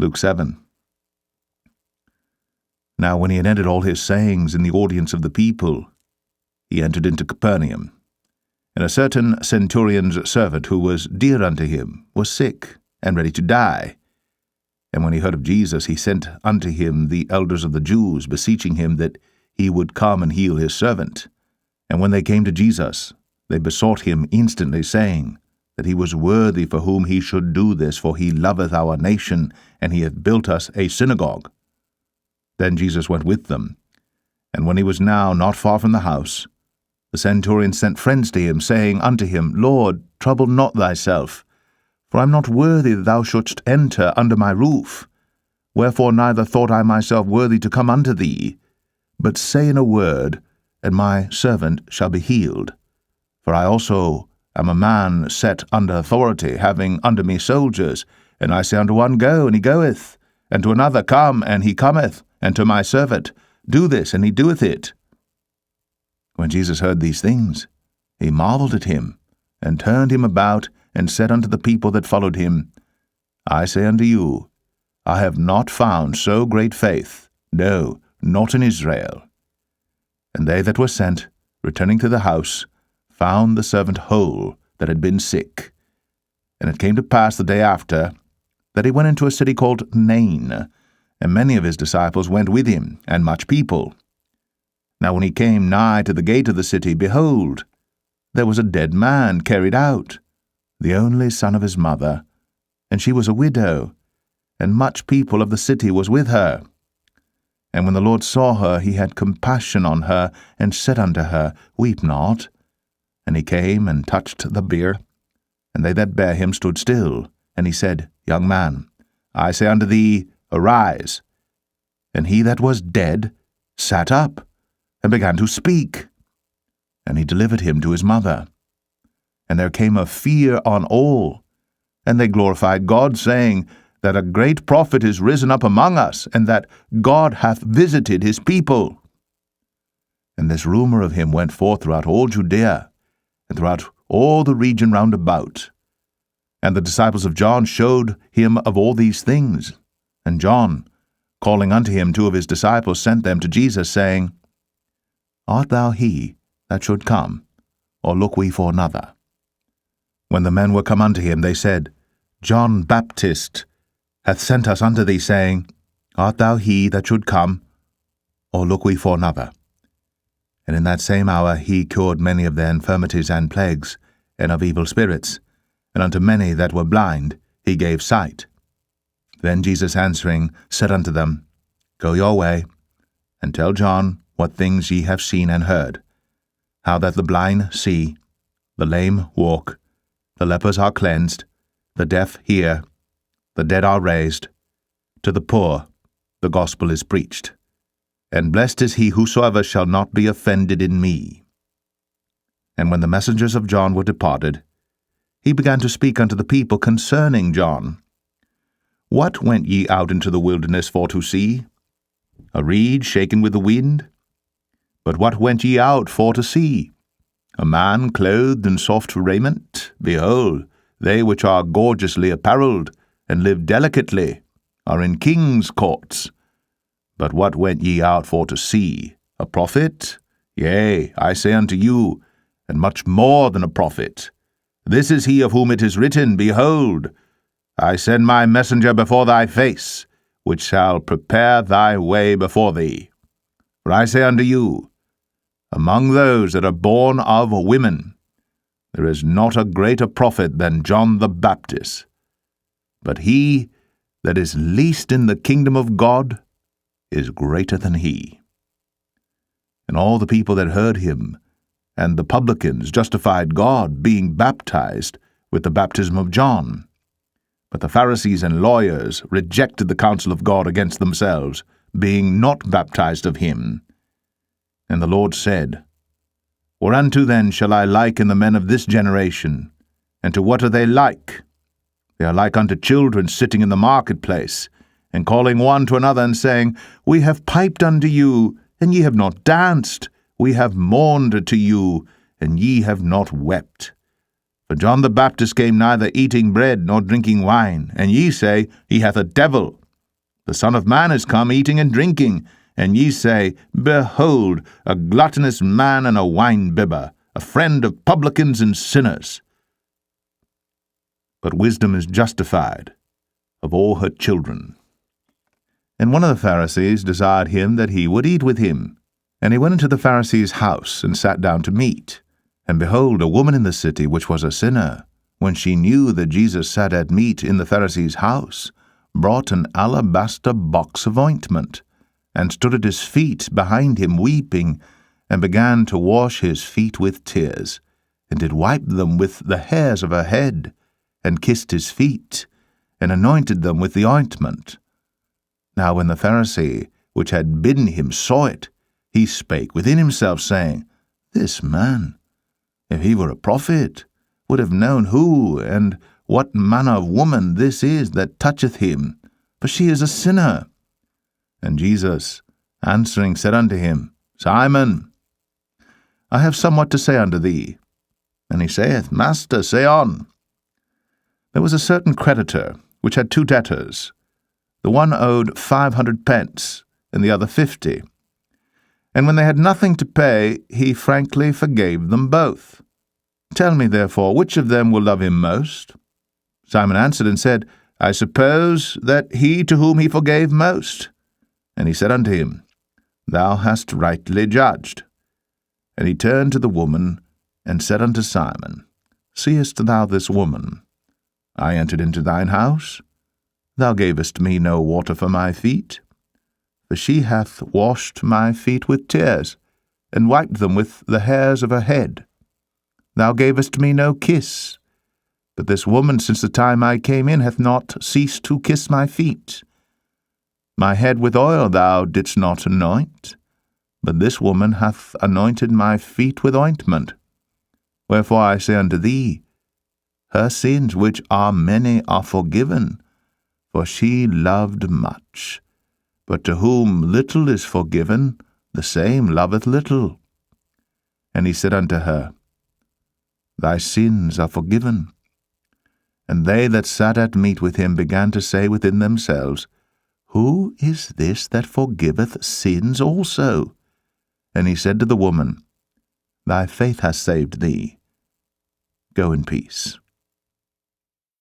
Luke 7. Now when he had ended all his sayings in the audience of the people, he entered into Capernaum. And a certain centurion's servant, who was dear unto him, was sick, and ready to die. And when he heard of Jesus, he sent unto him the elders of the Jews, beseeching him that he would come and heal his servant. And when they came to Jesus, they besought him instantly, saying, that he was worthy for whom he should do this, for he loveth our nation, and he hath built us a synagogue. Then Jesus went with them, and when he was now not far from the house, the centurion sent friends to him, saying unto him, Lord, trouble not thyself, for I am not worthy that thou shouldst enter under my roof. Wherefore neither thought I myself worthy to come unto thee, but say in a word, and my servant shall be healed. For I also am a man set under authority, having under me soldiers, and I say unto one, Go, and he goeth, and to another, Come, and he cometh, and to my servant, Do this, and he doeth it. When Jesus heard these things, he marveled at him, and turned him about, and said unto the people that followed him, I say unto you, I have not found so great faith, no, not in Israel. And they that were sent, returning to the house, found the servant whole that had been sick. And it came to pass the day after, that he went into a city called Nain, and many of his disciples went with him, and much people. Now when he came nigh to the gate of the city, behold, there was a dead man carried out, the only son of his mother, and she was a widow, and much people of the city was with her. And when the Lord saw her, he had compassion on her, and said unto her, Weep not. And he came and touched the bier, and they that bare him stood still. And he said, Young man, I say unto thee, Arise. And he that was dead sat up, and began to speak. And he delivered him to his mother. And there came a fear on all, and they glorified God, saying, that a great prophet is risen up among us, and that God hath visited his people. And this rumor of him went forth throughout all Judea, and throughout all the region round about. And the disciples of John showed him of all these things. And John, calling unto him 2 of his disciples, sent them to Jesus, saying, Art thou he that should come, or look we for another? When the men were come unto him, they said, John Baptist hath sent us unto thee, saying, Art thou he that should come, or look we for another? And in that same hour he cured many of their infirmities and plagues, and of evil spirits, and unto many that were blind he gave sight. Then Jesus answering said unto them, Go your way, and tell John what things ye have seen and heard, how that the blind see, the lame walk, the lepers are cleansed, the deaf hear, the dead are raised, to the poor the gospel is preached. And blessed is he whosoever shall not be offended in me. And when the messengers of John were departed, he began to speak unto the people concerning John. What went ye out into the wilderness for to see? A reed shaken with the wind? But what went ye out for to see? A man clothed in soft raiment? Behold, they which are gorgeously apparelled, and live delicately, are in kings' courts. But what went ye out for to see? A prophet? Yea, I say unto you, and much more than a prophet. This is he of whom it is written, Behold, I send my messenger before thy face, which shall prepare thy way before thee. For I say unto you, among those that are born of women, there is not a greater prophet than John the Baptist. But he that is least in the kingdom of God is greater than he. And all the people that heard him, and the publicans, justified God, being baptized with the baptism of John. But the Pharisees and lawyers rejected the counsel of God against themselves, being not baptized of him. And the Lord said, Whereunto then shall I liken the men of this generation? And to what are they like? They are like unto children sitting in the marketplace, and calling one to another, and saying, We have piped unto you, and ye have not danced. We have mourned to you, and ye have not wept. For John the Baptist came neither eating bread nor drinking wine, and ye say, He hath a devil. The Son of Man is come eating and drinking, and ye say, Behold, a gluttonous man and a wine-bibber, a friend of publicans and sinners. But wisdom is justified of all her children. And one of the Pharisees desired him that he would eat with him. And he went into the Pharisee's house, and sat down to meat. And behold, a woman in the city, which was a sinner, when she knew that Jesus sat at meat in the Pharisee's house, brought an alabaster box of ointment, and stood at his feet behind him weeping, and began to wash his feet with tears, and did wipe them with the hairs of her head, and kissed his feet, and anointed them with the ointment. Now when the Pharisee which had bidden him saw it, he spake within himself, saying, This man, if he were a prophet, would have known who and what manner of woman this is that toucheth him, for she is a sinner. And Jesus, answering, said unto him, Simon, I have somewhat to say unto thee. And he saith, Master, say on. There was a certain creditor, which had 2 debtors. The one owed 500 pence, and the other 50. And when they had nothing to pay, he frankly forgave them both. Tell me, therefore, which of them will love him most? Simon answered and said, I suppose that he to whom he forgave most. And he said unto him, Thou hast rightly judged. And he turned to the woman, and said unto Simon, Seest thou this woman? I entered into thine house. Thou gavest me no water for my feet, for she hath washed my feet with tears, and wiped them with the hairs of her head. Thou gavest me no kiss, but this woman since the time I came in hath not ceased to kiss my feet. My head with oil thou didst not anoint, but this woman hath anointed my feet with ointment. Wherefore I say unto thee, her sins, which are many, are forgiven, for she loved much. But to whom little is forgiven, the same loveth little. And he said unto her, Thy sins are forgiven. And they that sat at meat with him began to say within themselves, Who is this that forgiveth sins also? And he said to the woman, Thy faith hath saved thee. Go in peace.